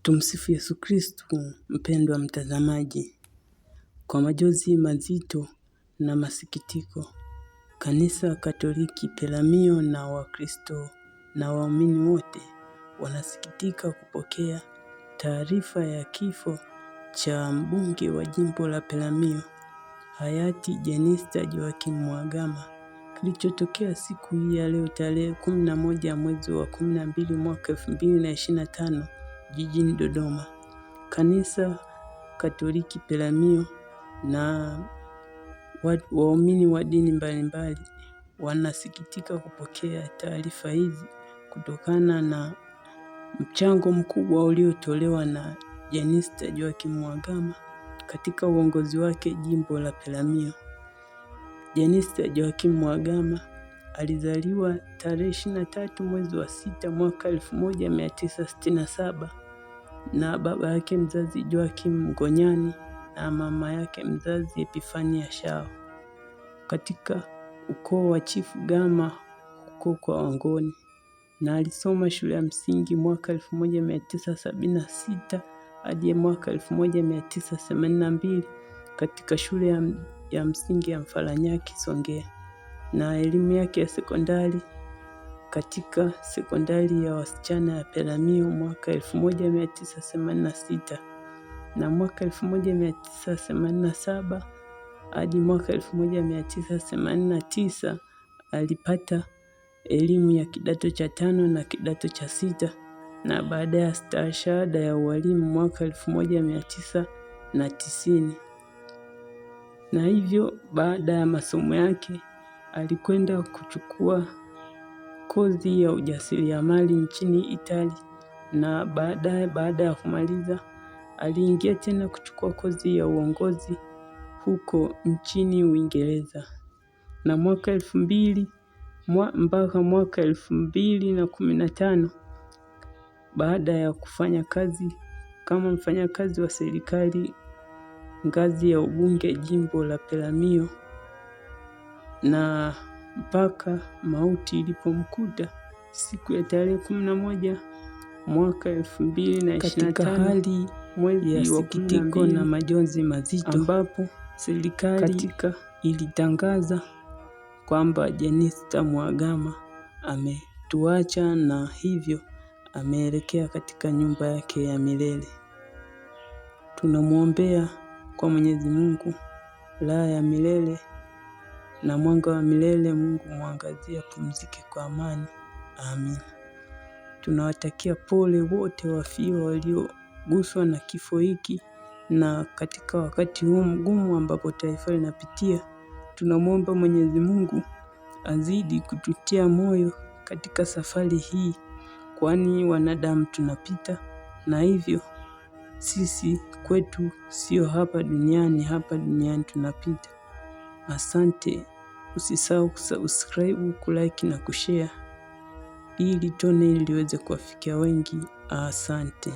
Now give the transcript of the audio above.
Tumsifu Yesu Kristu. Mpendwa mtazamaji, kwa majonzi mazito na masikitiko, Kanisa Katoliki Peramiho na Wakristo na waumini wote wanasikitika kupokea taarifa ya kifo cha mbunge wa jimbo la Peramiho, hayati Jenista Joakim Mhagama, kilichotokea siku hii ya leo tarehe 11 mwezi wa 12 mwaka 2025 jijini Dodoma. Kanisa Katoliki Peramiho na waumini wa dini mbalimbali wanasikitika kupokea taarifa hizi kutokana na mchango mkubwa uliotolewa na Jenista Joakim Mhagama katika uongozi wake jimbo la Peramiho. Jenista Joakim Mhagama alizaliwa tarehe 23 mwezi wa 6 mwaka 1967 na baba yake mzazi Joakim Mgonyani na mama yake mzazi Epifania Shao katika ukoo wa Chifu Gama huko kwa Wangoni, na alisoma shule ya msingi mwaka 1976 hadi mwaka 1982 katika shule ya msingi ya Mfaranyaki Songea, na elimu yake ya sekondari katika sekondari ya wasichana ya Peramiho mwaka 1986, na mwaka 1987 hadi mwaka 1989 alipata elimu ya kidato cha 5 na kidato cha 6, na baada ya stashahada ya ualimu mwaka 1990. Na hivyo baada ya masomo yake alikwenda kuchukua kozi ya ujasiriamali nchini Italy, na baada ya kumaliza aliingia tena kuchukua kozi ya uongozi huko nchini Uingereza, na mwaka 2000 mpaka mwaka 2015 baada ya kufanya kazi kama mfanyakazi wa serikali ngazi ya ubunge jimbo la Peramiho, na mpaka mauti ilipomkuta siku ya tarehe 11 mwaka 2025 katika hali ya sikitiko na majonzi mazito, ambapo serikali ilitangaza kwamba Jenista Mhagama ametuacha na hivyo ameelekea katika nyumba yake ya milele. Tunamwombea kwa Mwenyezi Mungu raha ya milele na mwanga wa milele, Mungu mwangazie, apumzike kwa amani. Amin. Tunawatakia pole wote wafiwa walioguswa na kifo hiki, na katika wakati huu mgumu ambapo taifa linapitia, tunamwomba Mwenyezi Mungu azidi kututia moyo katika safari hii, kwani wanadamu tunapita, na hivyo sisi kwetu sio hapa duniani tunapita. Asante, usisahau kusubscribe, kulike na kushare ili tone liweze kuwafikia wengi. Asante.